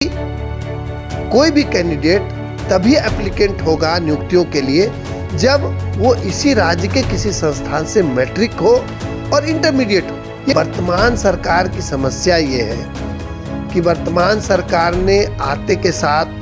कोई भी कैंडिडेट तभी एप्लीकेंट होगा नियुक्तियों के लिए जब वो इसी राज्य के किसी संस्थान से मैट्रिक हो और इंटरमीडिएट हो। वर्तमान सरकार की समस्या ये है कि वर्तमान सरकार ने आते के साथ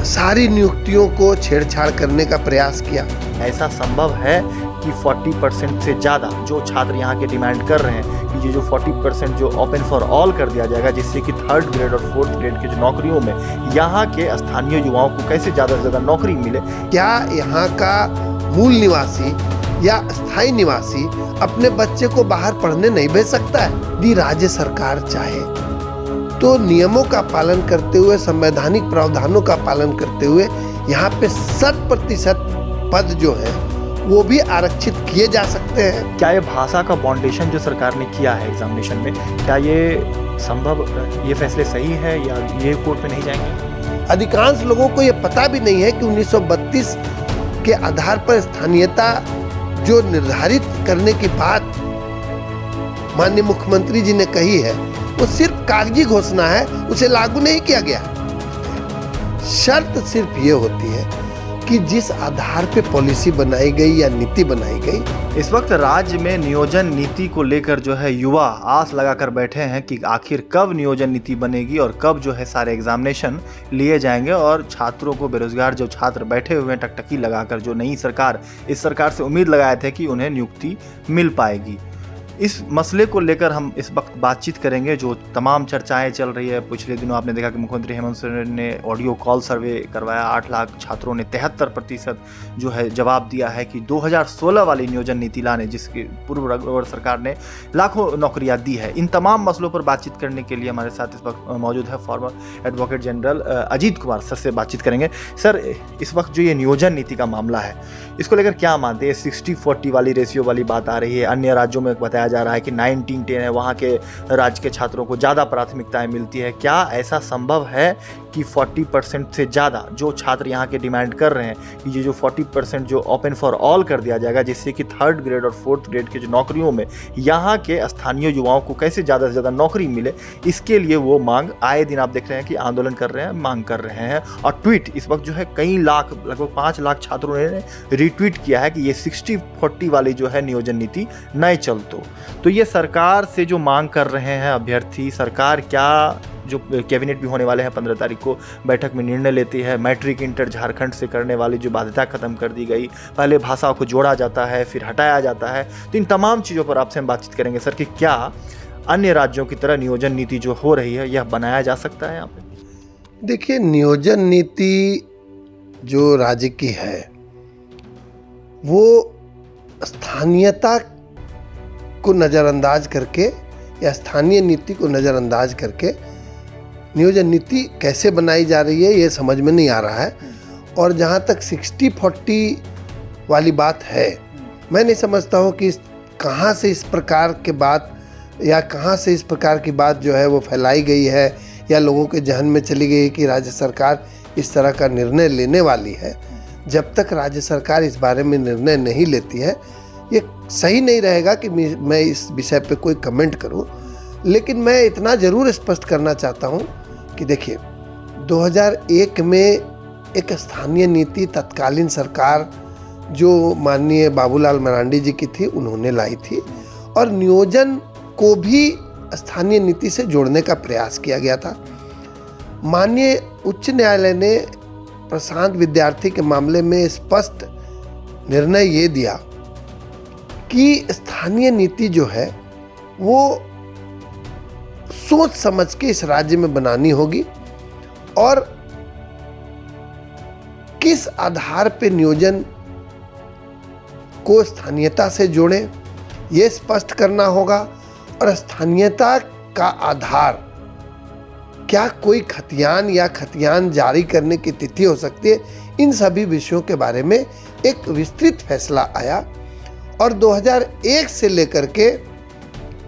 सारी नियुक्तियों को छेड़छाड़ करने का प्रयास किया। ऐसा संभव है कि 40% से ज़्यादा जो छात्र यहाँ के डिमांड कर रहे हैं कि ये जो 40% जो ओपन फॉर ऑल कर दिया जाएगा, जिससे कि 3rd ग्रेड और 4th ग्रेड के जो नौकरियों में यहाँ के स्थानीय युवाओं को कैसे ज़्यादा से ज़्यादा नौकरी मिले। क्या यहाँ का मूल निवासी या स्थायी निवासी अपने बच्चे को बाहर पढ़ने नहीं भेज सकता है? यदि राज्य सरकार चाहे तो नियमों का पालन करते हुए, संवैधानिक प्रावधानों का पालन करते हुए यहाँ पे 100% पद जो है वो भी आरक्षित किए जा सकते हैं। क्या ये भाषा का फाउंडेशन जो सरकार ने किया है एग्जामिनेशन में, क्या ये संभव, ये फैसले सही है या ये कोर्ट में नहीं जाएंगे? अधिकांश लोगों को ये पता भी नहीं है कि 1932 के आधार पर स्थानीयता जो निर्धारित करने की बात माननीय मुख्यमंत्री जी ने कही है वो सिर्फ कागजी घोषणा है, उसे लागू नहीं किया गया। शर्त सिर्फ ये होती है कि जिस आधार पे पॉलिसी बनाई गई या नीति बनाई गई। इस वक्त राज्य में नियोजन नीति को लेकर जो है युवा आस लगाकर बैठे हैं कि आखिर कब नियोजन नीति बनेगी और कब जो है सारे एग्जामिनेशन लिए जाएंगे और छात्रों को, बेरोजगार जो छात्र बैठे हुए हैं टकटकी लगाकर, जो नई सरकार, इस सरकार से उम्मीद लगाए थे कि उन्हें नियुक्ति मिल पाएगी। इस मसले को लेकर हम इस वक्त बातचीत करेंगे। जो तमाम चर्चाएं चल रही है, पिछले दिनों आपने देखा कि मुख्यमंत्री हेमंत सोरेन ने ऑडियो कॉल सर्वे करवाया। 8 लाख छात्रों ने 73% जो है जवाब दिया है कि 2016 वाली नियोजन नीति लाने, जिसकी पूर्व सरकार ने लाखों नौकरियां दी है। इन तमाम मसलों पर बातचीत करने के लिए हमारे साथ इस वक्त मौजूद है farmer advocate general Ajit Kumar. Sir से बातचीत करेंगे। सर, इस वक्त जो ये नियोजन नीति का मामला है, इसको लेकर क्या मानते हैं? 60-40 वाली रेशियो वाली बात आ रही है। अन्य राज्यों में बताया जा रहा है कि 19-10 है, वहाँ के राज्य के छात्रों को ज़्यादा प्राथमिकताएं मिलती है। क्या ऐसा संभव है कि 40% से ज़्यादा जो छात्र यहाँ के डिमांड कर रहे हैं कि ये जो 40% जो ओपन फॉर ऑल कर दिया जाएगा, जिससे कि 3rd ग्रेड और 4th ग्रेड के जो नौकरियों में यहाँ के स्थानीय युवाओं को कैसे ज़्यादा से ज़्यादा नौकरी मिले, इसके लिए वो मांग आए दिन आप देख रहे हैं कि आंदोलन कर रहे हैं, मांग कर रहे हैं। और ट्वीट इस वक्त जो है कई लाख, लगभग 5 लाख छात्रों ने रिट्वीट किया है कि ये 60-40 वाली जो है नियोजन नीति नए चल तो ये सरकार से जो मांग कर रहे हैं अभ्यर्थी, सरकार क्या, जो कैबिनेट भी होने वाले हैं 15 तारीख को, बैठक में निर्णय लेती है। मैट्रिक इंटर झारखंड से करने वाली जो बाध्यता खत्म कर दी गई, पहले भाषाओं को जोड़ा जाता है फिर हटाया जाता है। तो इन तमाम चीज़ों पर आपसे हम बातचीत करेंगे सर कि क्या अन्य राज्यों की तरह नियोजन नीति जो हो रही है यह बनाया जा सकता है यहाँ पे? देखिए, नियोजन नीति जो राज्य की है वो स्थानीयता को नज़रअंदाज करके या स्थानीय नीति को नज़रअंदाज करके नियोजन नीति कैसे बनाई जा रही है ये समझ में नहीं आ रहा है। और जहाँ तक 60-40 वाली बात है, मैं नहीं समझता हूँ कि कहाँ से इस प्रकार के बात या कहाँ से इस प्रकार की बात जो है वो फैलाई गई है या लोगों के जहन में चली गई कि राज्य सरकार इस तरह का निर्णय लेने वाली है। जब तक राज्य सरकार इस बारे में निर्णय नहीं लेती है, ये सही नहीं रहेगा कि मैं इस विषय पे कोई कमेंट करूं। लेकिन मैं इतना ज़रूर स्पष्ट करना चाहता हूं कि देखिए, 2001 में एक स्थानीय नीति तत्कालीन सरकार जो माननीय बाबूलाल मरांडी जी की थी, उन्होंने लाई थी और नियोजन को भी स्थानीय नीति से जोड़ने का प्रयास किया गया था। माननीय उच्च न्यायालय ने प्रशांत विद्यार्थी के मामले में स्पष्ट निर्णय ये दिया कि स्थानीय नीति जो है वो सोच समझ के इस राज्य में बनानी होगी और किस आधार पे नियोजन को स्थानीयता से जोड़ें ये स्पष्ट करना होगा। और स्थानीयता का आधार क्या कोई खतियान या खतियान जारी करने की तिथि हो सकती है, इन सभी विषयों के बारे में एक विस्तृत फैसला आया। और 2001 से लेकर के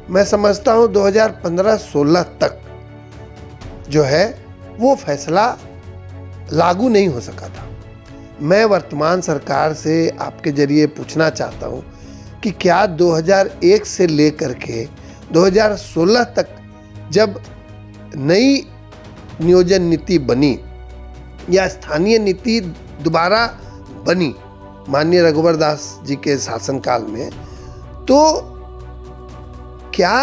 मैं समझता हूं 2015-16 तक जो है वो फैसला लागू नहीं हो सका था। मैं वर्तमान सरकार से आपके जरिए पूछना चाहता हूं कि क्या 2001 से लेकर के 2016 तक जब नई नियोजन नीति बनी या स्थानीय नीति दोबारा बनी माननीय रघुवर दास जी के शासनकाल में, तो क्या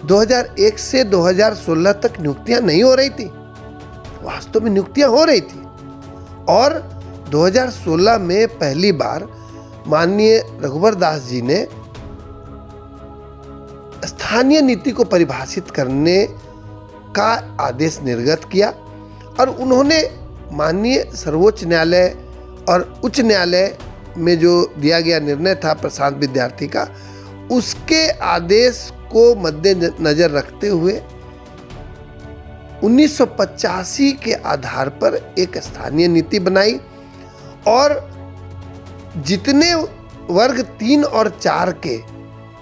2001 से 2016 तक नियुक्तियां नहीं हो रही थी? वास्तव में नियुक्तियां हो रही थी और 2016 में पहली बार माननीय रघुवर दास जी ने स्थानीय नीति को परिभाषित करने का आदेश निर्गत किया और उन्होंने माननीय सर्वोच्च न्यायालय और उच्च न्यायालय में जो दिया गया निर्णय था प्रशांत विद्यार्थी का, उसके आदेश को मद्देनजर रखते हुए 1985 के आधार पर एक स्थानीय नीति बनाई और जितने वर्ग 3 और 4 के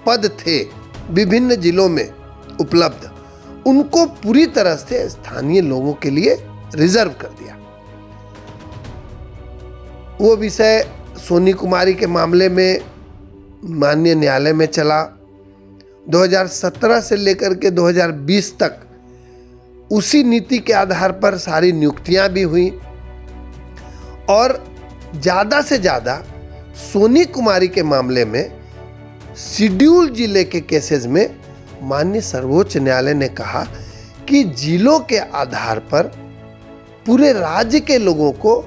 पद थे विभिन्न जिलों में उपलब्ध, उनको पूरी तरह से स्थानीय लोगों के लिए रिजर्व कर दिया। वो विषय सोनी कुमारी के मामले में माननीय न्यायालय में चला। 2017 से लेकर के 2020 तक उसी नीति के आधार पर सारी नियुक्तियां भी हुई और ज़्यादा से ज़्यादा सोनी कुमारी के मामले में शेड्यूल जिले के केसेस में माननीय सर्वोच्च न्यायालय ने कहा कि जिलों के आधार पर पूरे राज्य के लोगों को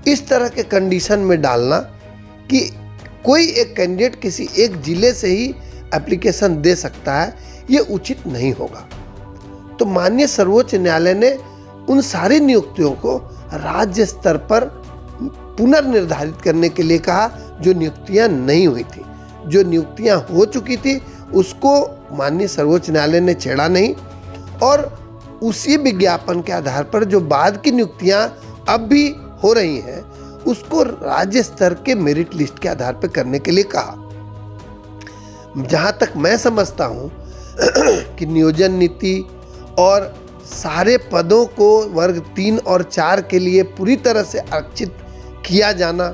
इस तरह के कंडीशन में डालना कि कोई एक कैंडिडेट किसी एक जिले से ही एप्लीकेशन दे सकता है, ये उचित नहीं होगा। तो माननीय सर्वोच्च न्यायालय ने उन सारी नियुक्तियों को राज्य स्तर पर पुनर्निर्धारित करने के लिए कहा जो नियुक्तियां नहीं हुई थी। जो नियुक्तियां हो चुकी थी उसको माननीय सर्वोच्च न्यायालय ने छेड़ा नहीं और उसी विज्ञापन के आधार पर जो बाद की नियुक्तियां अब भी हो रही हैं उसको राज्य स्तर के मेरिट लिस्ट के आधार पर करने के लिए कहा। जहां तक मैं समझता हूं कि नियोजन नीति और सारे पदों को वर्ग 3 और 4 के लिए पूरी तरह से आरक्षित किया जाना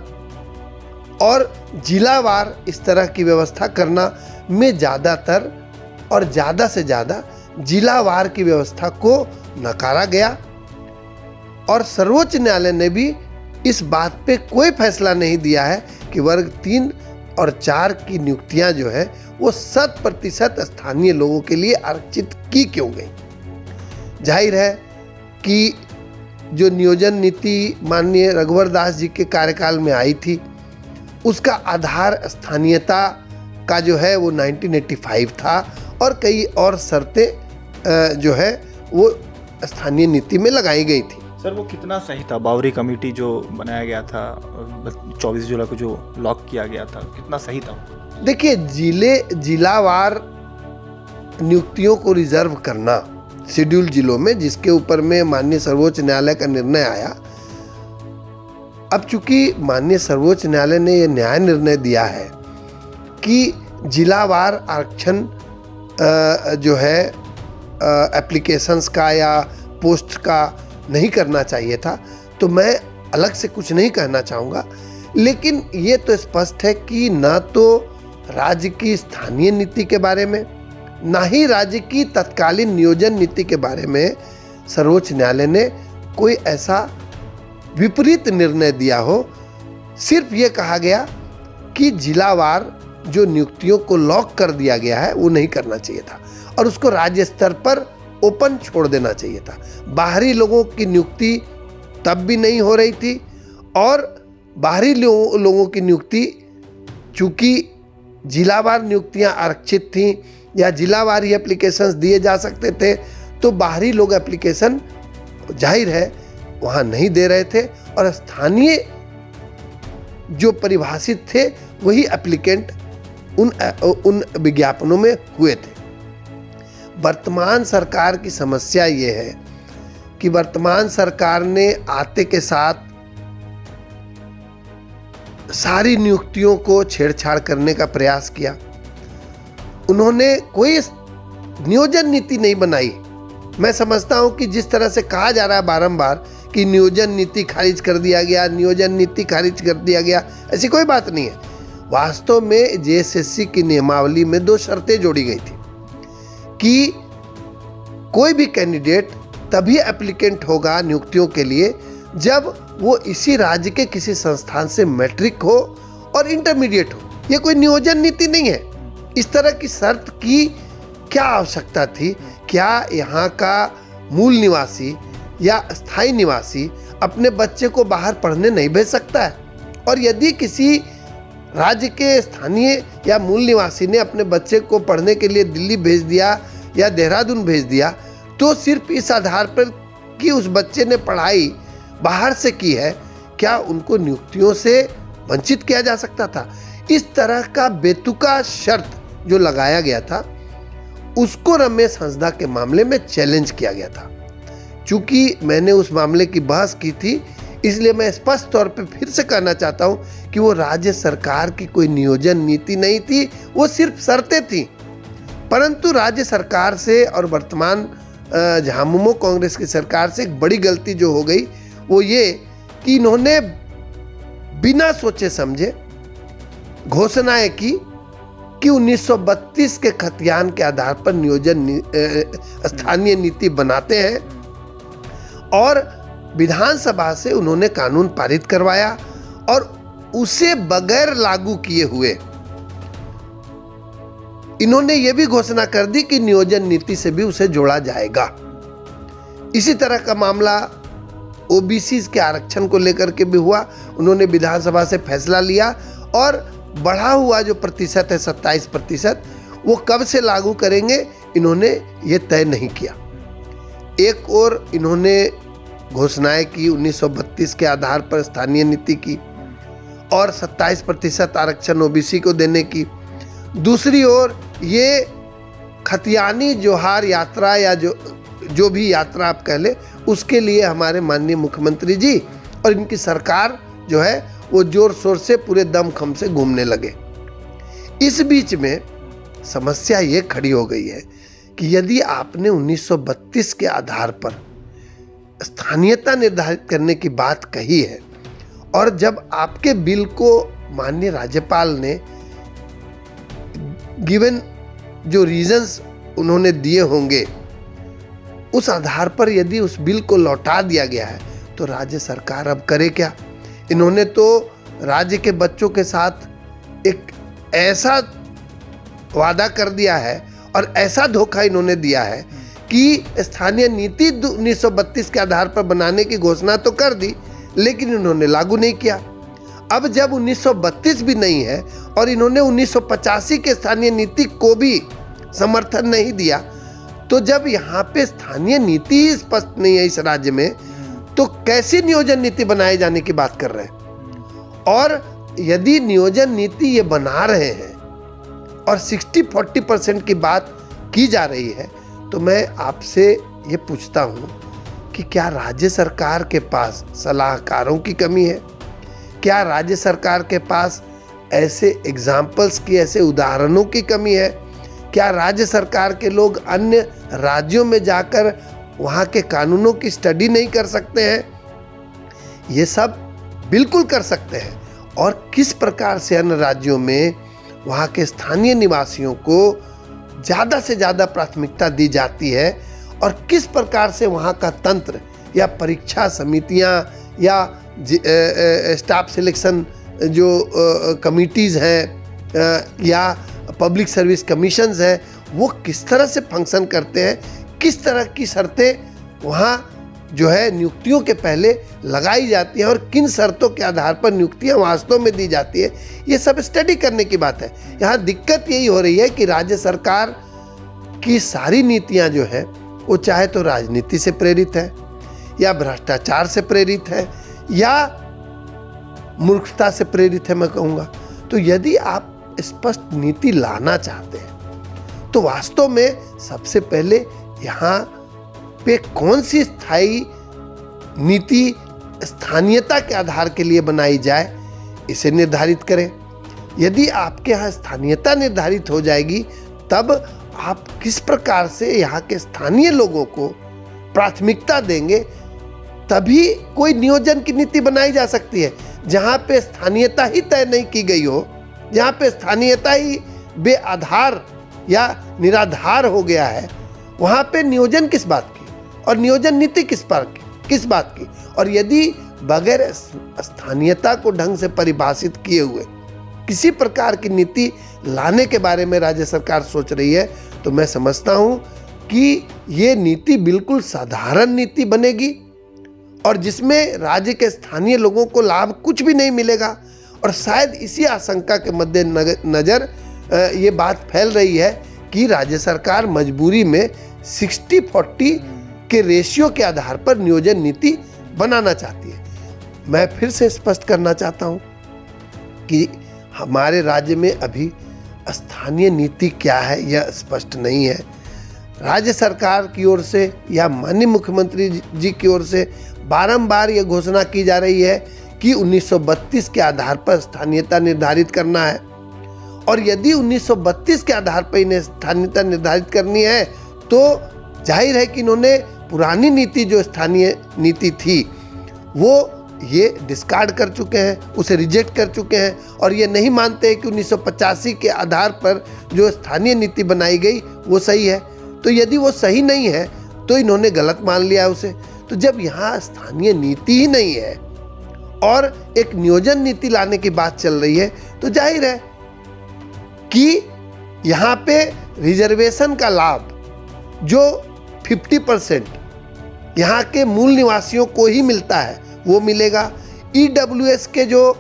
और जिलावार इस तरह की व्यवस्था करना में ज़्यादातर और ज़्यादा से ज़्यादा जिलावार की व्यवस्था को नकारा गया और सर्वोच्च न्यायालय ने भी इस बात पे कोई फैसला नहीं दिया है कि वर्ग 3 और 4 की नियुक्तियां जो है वो 100% स्थानीय लोगों के लिए आरक्षित की क्यों गई। जाहिर है कि जो नियोजन नीति माननीय रघुवर दास जी के कार्यकाल में आई थी उसका आधार स्थानीयता का जो है वो 1985 था और कई और शर्तें जो है वो स्थानीय नीति में लगाई गई थी। सर वो कितना सही था? बावरी कमेटी जो बनाया गया था 24 जुलाई को जो लॉक किया गया था, कितना सही था? देखिए, जिलावार नियुक्तियों को रिजर्व करना शेड्यूल जिलों में, जिसके ऊपर में माननीय सर्वोच्च न्यायालय का निर्णय आया। अब चूंकि माननीय सर्वोच्च न्यायालय ने यह न्याय निर्णय दिया है कि जिलावार आरक्षण जो है एप्लीकेशंस का या पोस्ट का नहीं करना चाहिए था, तो मैं अलग से कुछ नहीं कहना चाहूँगा। लेकिन ये तो स्पष्ट है कि ना तो राज्य की स्थानीय नीति के बारे में ना ही राज्य की तत्कालीन नियोजन नीति के बारे में सर्वोच्च न्यायालय ने कोई ऐसा विपरीत निर्णय दिया हो। सिर्फ ये कहा गया कि जिलावार जो नियुक्तियों को लॉक कर दिया गया है वो नहीं करना चाहिए था और उसको राज्य स्तर पर ओपन छोड़ देना चाहिए था। बाहरी लोगों की नियुक्ति तब भी नहीं हो रही थी और बाहरी लोगों की नियुक्ति चूंकि जिलावार नियुक्तियां आरक्षित थीं या जिलावार ही एप्लीकेशंस दिए जा सकते थे, तो बाहरी लोग एप्लीकेशन जाहिर है वहाँ नहीं दे रहे थे और स्थानीय जो परिभाषित थे वही एप्लीकेंट उन विज्ञापनों में हुए थे। वर्तमान सरकार की समस्या ये है कि वर्तमान सरकार ने आते के साथ सारी नियुक्तियों को छेड़छाड़ करने का प्रयास किया। उन्होंने कोई नियोजन नीति नहीं बनाई। मैं समझता हूं कि जिस तरह से कहा जा रहा है बारंबार कि नियोजन नीति खारिज कर दिया गया, नियोजन नीति खारिज कर दिया गया, ऐसी कोई बात नहीं है। वास्तव में जेएसएससी की नियमावली में 2 शर्तें जोड़ी गई थी कि कोई भी कैंडिडेट तभी एप्लीकेंट होगा नियुक्तियों के लिए जब वो इसी राज्य के किसी संस्थान से मैट्रिक हो और इंटरमीडिएट हो। ये कोई नियोजन नीति नहीं है। इस तरह की शर्त की क्या आवश्यकता थी? क्या यहाँ का मूल निवासी या स्थायी निवासी अपने बच्चे को बाहर पढ़ने नहीं भेज सकता है? और यदि किसी राज्य के स्थानीय या मूल निवासी ने अपने बच्चे को पढ़ने के लिए दिल्ली भेज दिया या देहरादून भेज दिया तो सिर्फ इस आधार पर कि उस बच्चे ने पढ़ाई बाहर से की है, क्या उनको नियुक्तियों से वंचित किया जा सकता था? इस तरह का बेतुका शर्त जो लगाया गया था उसको रमेश हंसदा के मामले में चैलेंज किया गया था। चूंकि मैंने उस मामले की बहस की थी, इसलिए मैं स्पष्ट तौर पे फिर से कहना चाहता हूं कि वो राज्य सरकार की कोई नियोजन नीति नहीं थी, वो सिर्फ शर्तें थी। परंतु राज्य सरकार से और वर्तमान झामुमो कांग्रेस की सरकार से एक बड़ी गलती जो हो गई वो ये कि इन्होंने बिना सोचे समझे घोषणाएं की कि 1932 के खतियान के आधार पर नियोजन स्थानीय नीति बनाते हैं और विधानसभा से उन्होंने कानून पारित करवाया और उसे बगैर लागू किए हुए इन्होंने ये भी घोषणा कर दी कि नियोजन नीति से भी उसे जोड़ा जाएगा। इसी तरह का मामला ओबीसी के आरक्षण को लेकर के भी हुआ। उन्होंने विधानसभा से फैसला लिया और बढ़ा हुआ जो प्रतिशत है 27%, वो कब से लागू करेंगे इन्होंने ये तय नहीं किया। एक और इन्होंने घोषणाएं की 1932 के आधार पर स्थानीय नीति की और 27% आरक्षण ओबीसी को देने की। दूसरी ओर ये खतियानी जोहार यात्रा या जो भी यात्रा आप कह ले, उसके लिए हमारे माननीय मुख्यमंत्री जी और इनकी सरकार जो है वो जोर शोर से पूरे दमखम से घूमने लगे। इस बीच में समस्या ये खड़ी हो गई है कि यदि आपने 1932 के आधार पर स्थानीयता निर्धारित करने की बात कही है और जब आपके बिल को माननीय राज्यपाल ने गिवन जो रीजंस उन्होंने दिए होंगे उस आधार पर यदि उस बिल को लौटा दिया गया है तो राज्य सरकार अब करे क्या? इन्होंने तो राज्य के बच्चों के साथ एक ऐसा वादा कर दिया है और ऐसा धोखा इन्होंने दिया है कि स्थानीय नीति 1932 के आधार पर बनाने की घोषणा तो कर दी लेकिन इन्होंने लागू नहीं किया। अब जब 1932 भी नहीं है और इन्होंने 1985 के स्थानीय नीति को भी समर्थन नहीं दिया, तो जब यहाँ पे स्थानीय नीति ही स्पष्ट नहीं है इस राज्य में, तो कैसी नियोजन नीति बनाए जाने की बात कर रहे हैं? और यदि नियोजन नीति ये बना रहे हैं और 60-40% की बात की जा रही है, तो मैं आपसे ये पूछता हूँ कि क्या राज्य सरकार के पास सलाहकारों की कमी है? क्या राज्य सरकार के पास ऐसे एग्जाम्पल्स की, ऐसे उदाहरणों की कमी है? क्या राज्य सरकार के लोग अन्य राज्यों में जाकर वहाँ के कानूनों की स्टडी नहीं कर सकते हैं? ये सब बिल्कुल कर सकते हैं। और किस प्रकार से अन्य राज्यों में वहाँ के स्थानीय निवासियों को ज़्यादा से ज़्यादा प्राथमिकता दी जाती है और किस प्रकार से वहाँ का तंत्र या परीक्षा समितियाँ या स्टाफ सिलेक्शन जो कमिटीज़ हैं या पब्लिक सर्विस कमीशंस हैं, वो किस तरह से फंक्शन करते हैं, किस तरह की शर्तें वहाँ जो है नियुक्तियों के पहले लगाई जाती हैं और किन शर्तों के आधार पर नियुक्तियाँ वास्तव में दी जाती है, ये सब स्टडी करने की बात है। यहाँ दिक्कत यही हो रही है कि राज्य सरकार की सारी नीतियाँ जो है वो चाहे तो राजनीति से प्रेरित है या भ्रष्टाचार से प्रेरित है या मूर्खता से प्रेरित है, मैं कहूँगा। तो यदि आप स्पष्ट नीति लाना चाहते हैं तो वास्तव में सबसे पहले यहाँ पे कौन सी स्थायी नीति स्थानीयता के आधार के लिए बनाई जाए, इसे निर्धारित करें। यदि आपके यहाँ स्थानीयता निर्धारित हो जाएगी तब आप किस प्रकार से यहाँ के स्थानीय लोगों को प्राथमिकता देंगे, तभी कोई नियोजन की नीति बनाई जा सकती है। जहाँ पे स्थानीयता ही तय नहीं की गई हो, जहाँ पे स्थानीयता ही बेआधार या निराधार हो गया है, वहाँ पे नियोजन किस बात की और नियोजन नीति किस बात की। और यदि बगैर स्थानीयता को ढंग से परिभाषित किए हुए किसी प्रकार की नीति लाने के बारे में राज्य सरकार सोच रही है, तो मैं समझता हूँ कि ये नीति बिल्कुल साधारण नीति बनेगी और जिसमें राज्य के स्थानीय लोगों को लाभ कुछ भी नहीं मिलेगा। और शायद इसी आशंका के मद्देनजर ये बात फैल रही है कि राज्य सरकार मजबूरी में 60-40 के रेशियो के आधार पर नियोजन नीति बनाना चाहती है। मैं फिर से स्पष्ट करना चाहता हूँ कि हमारे राज्य में अभी स्थानीय नीति क्या है यह स्पष्ट नहीं है। राज्य सरकार की ओर से या माननीय मुख्यमंत्री जी की ओर से बारंबार यह घोषणा की जा रही है कि 1932 के आधार पर स्थानीयता निर्धारित करना है। और यदि 1932 के आधार पर इन्हें स्थानीयता निर्धारित करनी है तो जाहिर है कि इन्होंने पुरानी नीति जो स्थानीय नीति थी वो ये डिस्कार्ड कर चुके हैं, उसे रिजेक्ट कर चुके हैं और ये नहीं मानते हैं कि 1985 के आधार पर जो स्थानीय नीति बनाई गई वो सही है। तो यदि वो सही नहीं है तो इन्होंने गलत मान लिया उसे। तो जब यहाँ स्थानीय नीति ही नहीं है और एक नियोजन नीति लाने की बात चल रही है तो जाहिर है कि यहाँ पे रिजर्वेशन का लाभ जो 50% यहाँ के मूल निवासियों को ही मिलता है वो मिलेगा। EWS के जो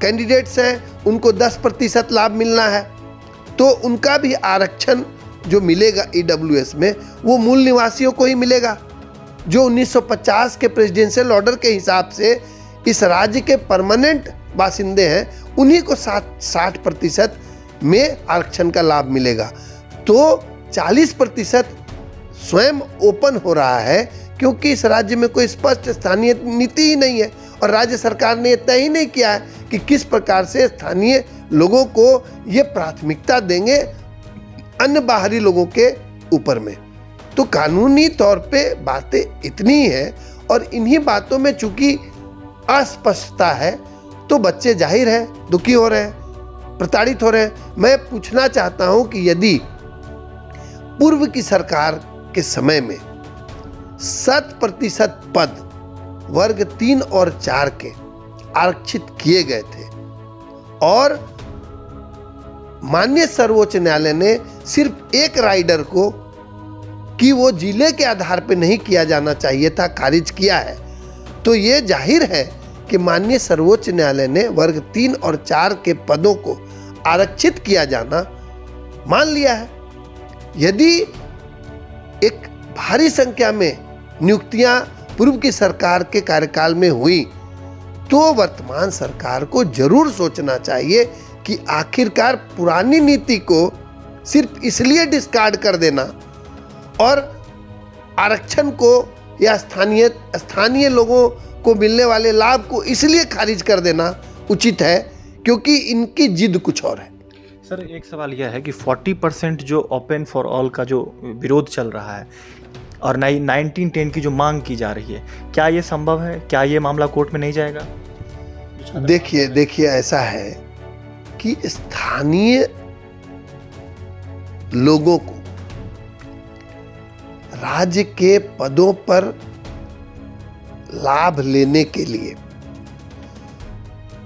कैंडिडेट्स हैं उनको 10% लाभ मिलना है, तो उनका भी आरक्षण जो मिलेगा EWS में वो मूल निवासियों को ही मिलेगा। जो 1950 के प्रेसिडेंशियल ऑर्डर के हिसाब से इस राज्य के परमानेंट बासिंदे हैं उन्हीं को 60% में आरक्षण का लाभ मिलेगा। तो 40% स्वयं ओपन हो रहा है क्योंकि इस राज्य में कोई स्पष्ट स्थानीय नीति ही नहीं है और राज्य सरकार ने तय ही नहीं किया है कि किस प्रकार से स्थानीय लोगों को ये प्राथमिकता देंगे अन्य बाहरी लोगों के ऊपर में। तो कानूनी तौर पे बातें इतनी हैं और इन्हीं बातों में चूंकि अस्पष्टता है तो बच्चे जाहिर है दुखी हो रहे हैं, प्रताड़ित हो रहे हैं। मैं पूछना चाहता हूं कि यदि पूर्व की सरकार के समय में 100% पद वर्ग 3 और 4 के आरक्षित किए गए थे और माननीय सर्वोच्च न्यायालय ने सिर्फ एक राइडर को कि वो जिले के आधार पर नहीं किया जाना चाहिए था खारिज किया है, तो ये जाहिर है कि माननीय सर्वोच्च न्यायालय ने वर्ग 3 और 4 के पदों को आरक्षित किया जाना मान लिया है। यदि एक भारी संख्या में नियुक्तियां पूर्व की सरकार के कार्यकाल में हुई तो वर्तमान सरकार को जरूर सोचना चाहिए कि आखिरकार पुरानी नीति को सिर्फ इसलिए डिस्कार्ड कर देना और आरक्षण को या स्थानीय लोगों को मिलने वाले लाभ को इसलिए खारिज कर देना उचित है क्योंकि इनकी जिद कुछ और है। सर एक सवाल यह है कि 40% जो ओपन फॉर ऑल का जो विरोध चल रहा है और 1910 की जो मांग की जा रही है, क्या ये संभव है? क्या ये मामला कोर्ट में नहीं जाएगा? देखिए ऐसा है कि स्थानीय लोगों को राज्य के पदों पर लाभ लेने के लिए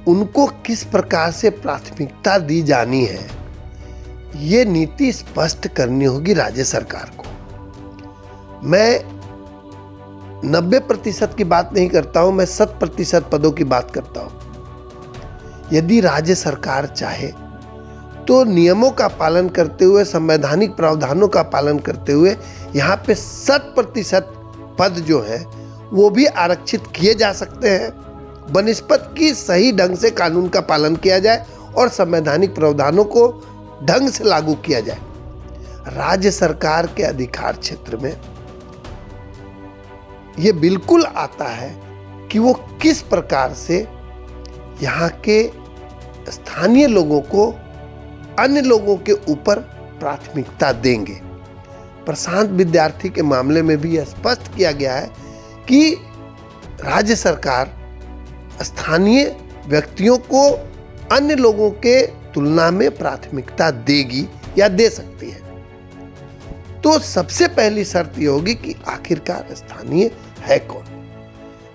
उनको किस प्रकार से प्राथमिकता दी जानी है ये नीति स्पष्ट करनी होगी राज्य सरकार को। मैं 90% की बात नहीं करता हूं, मैं 100% पदों की बात करता हूं। यदि राज्य सरकार चाहे तो नियमों का पालन करते हुए, संवैधानिक प्रावधानों का पालन करते हुए यहाँ पे 100% पद जो है वो भी आरक्षित किए जा सकते हैं, बनिस्पत की सही ढंग से कानून का पालन किया जाए और संवैधानिक प्रावधानों को ढंग से लागू किया जाए। राज्य सरकार के अधिकार क्षेत्र में ये बिल्कुल आता है कि वो किस प्रकार से यहाँ के स्थानीय लोगों को अन्य लोगों के ऊपर प्राथमिकता देंगे। प्रशांत विद्यार्थी के मामले में भी यह स्पष्ट किया गया है कि राज्य सरकार स्थानीय व्यक्तियों को अन्य लोगों के तुलना में प्राथमिकता देगी या दे सकती है। तो सबसे पहली शर्त ये होगी कि आखिरकार स्थानीय है कौन।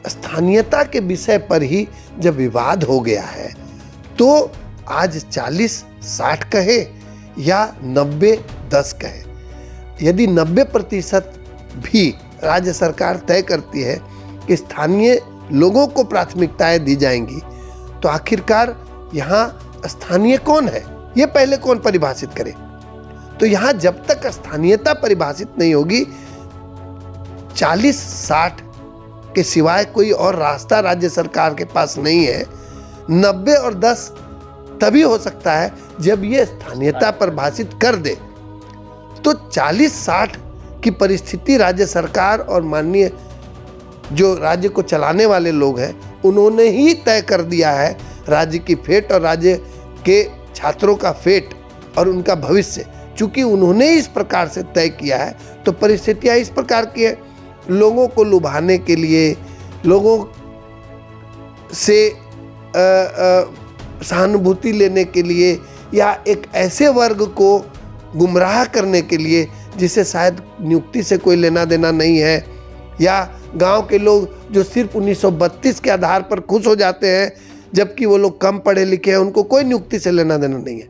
स्थानीयता के विषय पर ही जब विवाद हो गया है तो आज 40-60 कहे या 90-10 कहे, यदि 90% भी राज्य सरकार तय करती है कि स्थानीय लोगों को प्राथमिकताएं दी जाएंगी, तो आखिरकार यहाँ स्थानीय कौन है ये पहले कौन परिभाषित करे। तो यहाँ जब तक स्थानीयता परिभाषित नहीं होगी, 40-60 के सिवाय कोई और रास्ता राज्य सरकार के पास नहीं है। 90 और 10 तभी हो सकता है जब ये स्थानीयता परिभाषित कर दे। तो 40-60 की परिस्थिति राज्य सरकार और माननीय जो राज्य को चलाने वाले लोग हैं उन्होंने ही तय कर दिया है राज्य की फेट और राज्य के छात्रों का फेट और उनका भविष्य। चूंकि उन्होंने इस प्रकार से तय किया है तो परिस्थितियां इस प्रकार की है। लोगों को लुभाने के लिए, लोगों से सहानुभूति लेने के लिए या एक ऐसे वर्ग को गुमराह करने के लिए जिसे शायद नियुक्ति से कोई लेना देना नहीं है, या गांव के लोग जो सिर्फ 1932 के आधार पर खुश हो जाते हैं जबकि वो लोग कम पढ़े लिखे हैं, उनको कोई नियुक्ति से लेना देना नहीं है।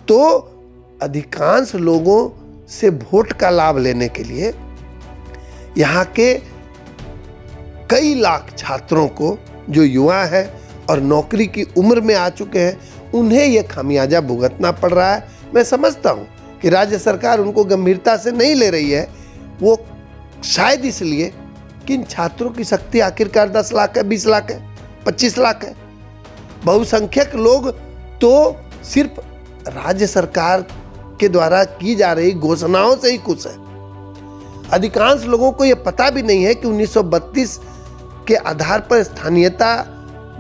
तो अधिकांश लोगों से वोट का लाभ लेने के लिए यहाँ के कई लाख छात्रों को जो युवा है और नौकरी की उम्र में आ चुके हैं, उन्हें यह खामियाजा भुगतना पड़ रहा है। मैं समझता हूँ कि राज्य सरकार उनको गंभीरता से नहीं ले रही है, वो शायद इसलिए कि इन छात्रों की शक्ति आखिरकार 10 लाख है, 20 लाख है, 25 लाख है। बहुसंख्यक लोग तो सिर्फ राज्य सरकार के द्वारा की जा रही घोषणाओं से ही खुश है। अधिकांश लोगों को यह पता भी नहीं है कि 1932 के आधार पर स्थानीयता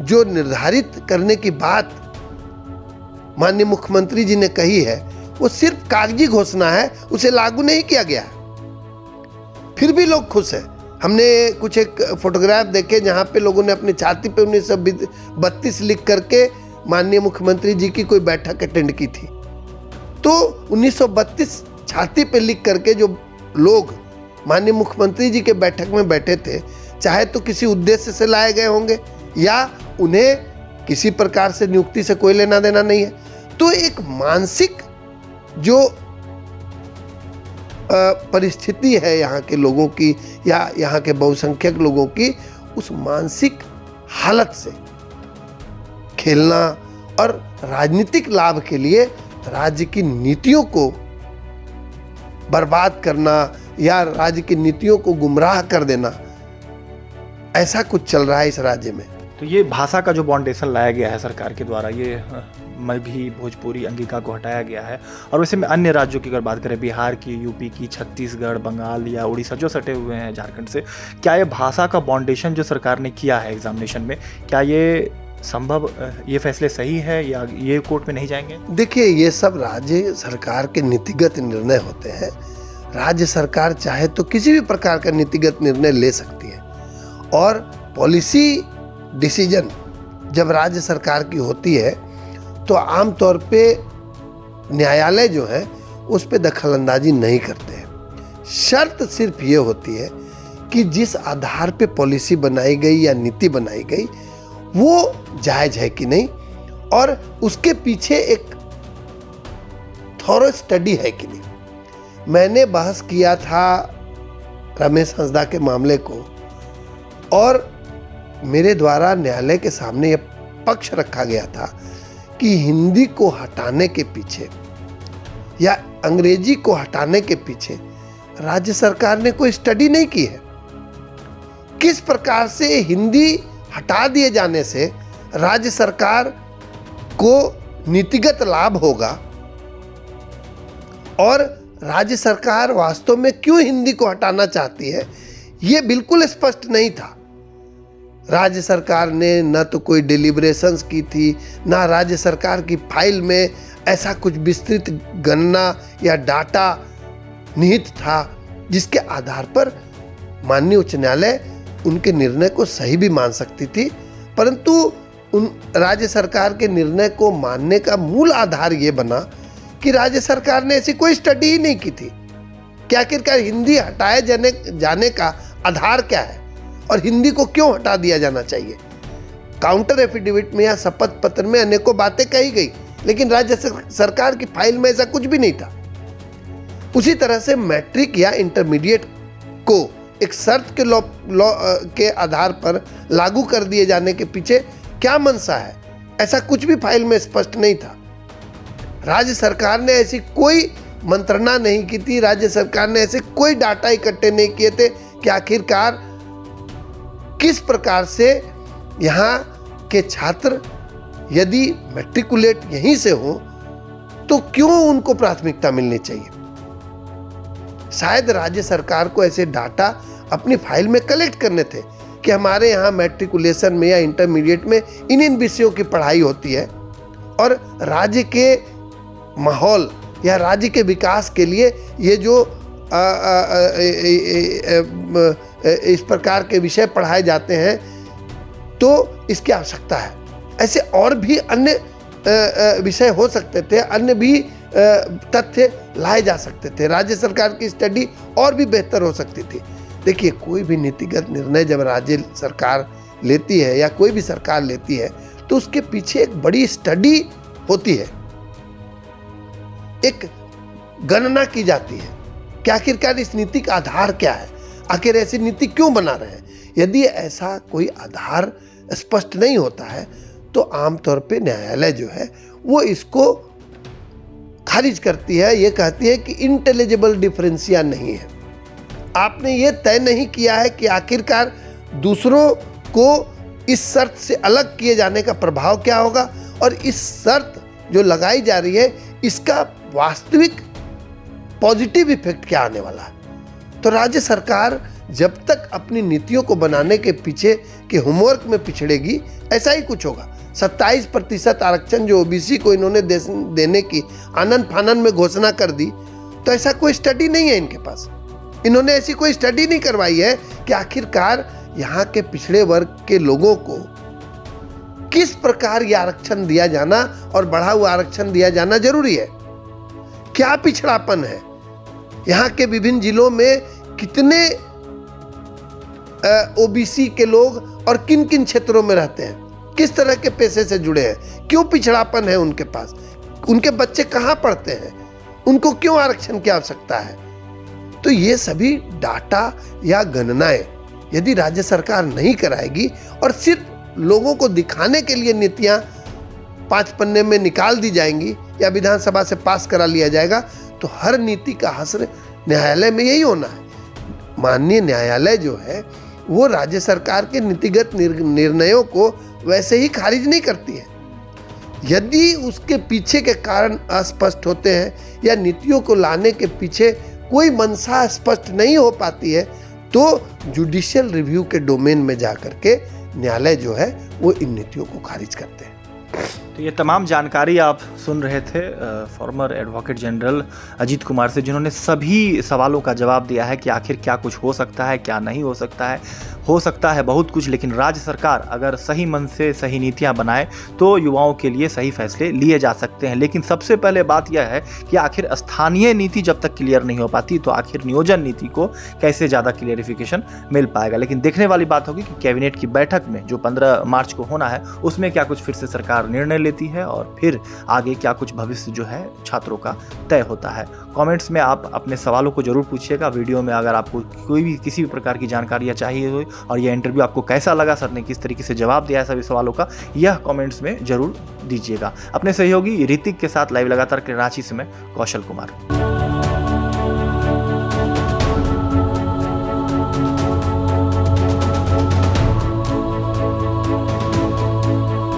जो निर्धारित करने की बात माननीय मुख्यमंत्री जी ने कही है वो सिर्फ कागजी घोषणा है, उसे लागू नहीं किया गया। फिर भी लोग खुश हैं। हमने कुछ एक फोटोग्राफ देखे जहां पे लोगों ने अपनी छाती पे 1932 लिख करके माननीय मुख्यमंत्री जी की कोई बैठक अटेंड की थी। तो 1932 छाती पे लिख करके जो लोग माननीय मुख्यमंत्री जी के बैठक में बैठे थे, चाहे तो किसी उद्देश्य से लाए गए होंगे या उन्हें किसी प्रकार से नियुक्ति से कोई लेना देना नहीं है। तो एक मानसिक जो परिस्थिति है यहाँ के लोगों की या यहाँ के बहुसंख्यक लोगों की, उस मानसिक हालत से खेलना और राजनीतिक लाभ के लिए राज्य की नीतियों को बर्बाद करना या राज्य की नीतियों को गुमराह कर देना, ऐसा कुछ चल रहा है इस राज्य में। तो ये भाषा का जो बाउंडेशन लाया गया है सरकार के द्वारा, ये मगही, भोजपुरी, अंगिका को हटाया गया है। और वैसे में अन्य राज्यों की अगर बात करें, बिहार की, यूपी की, छत्तीसगढ़, बंगाल या उड़ीसा जो सटे हुए हैं झारखंड से, क्या ये भाषा का बाउंडेशन जो सरकार ने किया है एग्जामिनेशन में, क्या ये संभव, ये फैसले सही है या ये कोर्ट में नहीं जाएंगे? देखिए, ये सब राज्य सरकार के नीतिगत निर्णय होते हैं। राज्य सरकार चाहे तो किसी भी प्रकार का नीतिगत निर्णय ले सकती है और पॉलिसी डिसीजन जब राज्य सरकार की होती है तो आमतौर पे न्यायालय जो है उस पे दखलंदाजी नहीं करते हैं। शर्त सिर्फ ये होती है कि जिस आधार पे पॉलिसी बनाई गई या नीति बनाई गई वो जायज है कि नहीं और उसके पीछे एक थॉरो स्टडी है कि नहीं। मैंने बहस किया था रमेश हंसदा के मामले को और मेरे द्वारा न्यायालय के सामने यह पक्ष रखा गया था कि हिंदी को हटाने के पीछे या अंग्रेजी को हटाने के पीछे राज्य सरकार ने कोई स्टडी नहीं की है। किस प्रकार से हिंदी हटा दिए जाने से राज्य सरकार को नीतिगत लाभ होगा और राज्य सरकार वास्तव में क्यों हिंदी को हटाना चाहती है, यह बिल्कुल स्पष्ट नहीं था। राज्य सरकार ने न तो कोई डिलिब्रेशंस की थी, ना राज्य सरकार की फाइल में ऐसा कुछ विस्तृत गणना या डाटा निहित था जिसके आधार पर माननीय उच्च न्यायालय उनके निर्णय को सही भी मान सकती थी। परंतु उन राज्य सरकार के निर्णय को मानने का मूल आधार ये बना कि राज्य सरकार ने ऐसी कोई स्टडी ही नहीं की थी। कि आखिरकार हिंदी हटाए जाने का आधार क्या है और हिंदी को क्यों हटा दिया जाना चाहिए। काउंटर एफिडेविट में या शपथ पत्र में अनेकों बातें कही गई, लेकिन राज्य सरकार की फाइल में ऐसा कुछ भी नहीं था। उसी तरह से मैट्रिक या इंटरमीडिएट को एक शर्त के आधार पर लागू कर दिए जाने के पीछे क्या मंशा है, ऐसा कुछ भी फाइल में स्पष्ट नहीं था। राज्य सरकार ने ऐसी कोई मंत्रणा नहीं की थी, राज्य सरकार ने ऐसे कोई डाटा इकट्ठे नहीं किए थे कि आखिरकार किस प्रकार से यहाँ के छात्र यदि मैट्रिकुलेट यहीं से हो तो क्यों उनको प्राथमिकता मिलनी चाहिए। शायद राज्य सरकार को ऐसे डाटा अपनी फाइल में कलेक्ट करने थे कि हमारे यहाँ मैट्रिकुलेशन में या इंटरमीडिएट में इन विषयों की पढ़ाई होती है और राज्य के माहौल या राज्य के विकास के लिए ये जो इस प्रकार के विषय पढ़ाए जाते हैं तो इसकी आवश्यकता है। ऐसे और भी अन्य विषय हो सकते थे, अन्य भी तथ्य लाए जा सकते थे, राज्य सरकार की स्टडी और भी बेहतर हो सकती थी। देखिए, कोई भी नीतिगत निर्णय जब राज्य सरकार लेती है या कोई भी सरकार लेती है तो उसके पीछे एक बड़ी स्टडी होती है, एक गणना की जाती है कि आखिरकार इस नीति का आधार क्या है, आखिर ऐसी नीति क्यों बना रहे हैं। यदि ऐसा कोई आधार स्पष्ट नहीं होता है तो आमतौर पे न्यायालय जो है वो इसको खारिज करती है, ये कहती है कि इंटेलिजिबल डिफरेंशिया नहीं है। आपने ये तय नहीं किया है कि आखिरकार दूसरों को इस शर्त से अलग किए जाने का प्रभाव क्या होगा और इस शर्त जो लगाई जा रही है इसका वास्तविक पॉजिटिव इफेक्ट क्या आने वाला है। तो राज्य सरकार जब तक अपनी नीतियों को बनाने के पीछे के होमवर्क में पिछड़ेगी, ऐसा ही कुछ होगा। 27% आरक्षण जो ओबीसी को इन्होंने देने की आनन फानन में घोषणा कर दी, तो ऐसा कोई स्टडी नहीं है इनके पास। इन्होंने ऐसी कोई स्टडी नहीं करवाई है कि आखिरकार यहाँ के पिछड़े वर्ग के लोगों को किस प्रकार ये आरक्षण दिया जाना और बढ़ा हुआ आरक्षण दिया जाना जरूरी है, क्या पिछड़ापन है, यहाँ के विभिन्न जिलों में कितने ओबीसी के लोग और किन किन क्षेत्रों में रहते हैं, किस तरह के पेशे से जुड़े हैं, क्यों पिछड़ापन है उनके पास, उनके बच्चे कहाँ पढ़ते हैं, उनको क्यों आरक्षण की आवश्यकता है। तो ये सभी डाटा या गणनाएं यदि राज्य सरकार नहीं कराएगी और सिर्फ लोगों को दिखाने के लिए नीतियां 5 पन्ने में निकाल दी जाएंगी या विधानसभा से पास करा लिया जाएगा, तो हर नीति का हश्र न्यायालय में यही होना है। माननीय न्यायालय जो है वो राज्य सरकार के नीतिगत निर्णयों को वैसे ही खारिज नहीं करती है। यदि उसके पीछे के कारण अस्पष्ट होते हैं या नीतियों को लाने के पीछे कोई मंशा स्पष्ट नहीं हो पाती है तो जुडिशियल रिव्यू के डोमेन में जाकर के न्यायालय जो है वो इन नीतियों को खारिज करते हैं। तो ये तमाम जानकारी आप सुन रहे थे farmer advocate general Ajit Kumar से, जिन्होंने सभी सवालों का जवाब दिया है कि आखिर क्या कुछ हो सकता है, क्या नहीं हो सकता है बहुत कुछ, लेकिन राज्य सरकार अगर सही मन से सही नीतियां बनाए तो युवाओं के लिए सही फैसले लिए जा सकते हैं। लेकिन सबसे पहले बात यह है कि आखिर स्थानीय नीति जब तक क्लियर नहीं हो पाती तो आखिर नियोजन नीति को कैसे ज़्यादा क्लियरिफिकेशन मिल पाएगा। लेकिन देखने वाली बात होगी कि कैबिनेट की बैठक में जो 15 मार्च को होना है उसमें क्या कुछ फिर से सरकार निर्णय लेती है और फिर आगे क्या कुछ भविष्य जो है छात्रों का तय होता है। कमेंट्स में आप अपने सवालों को जरूर पूछिएगा। वीडियो में अगर आपको कोई भी किसी भी प्रकार की जानकारियाँ चाहिए हो और यह इंटरव्यू आपको कैसा लगा, सर ने किस तरीके से जवाब दिया है सभी सवालों का, यह कमेंट्स में जरूर दीजिएगा। अपने सहयोगी ऋतिक के साथ लाइव लगातार रांची से मैं कौशल कुमार।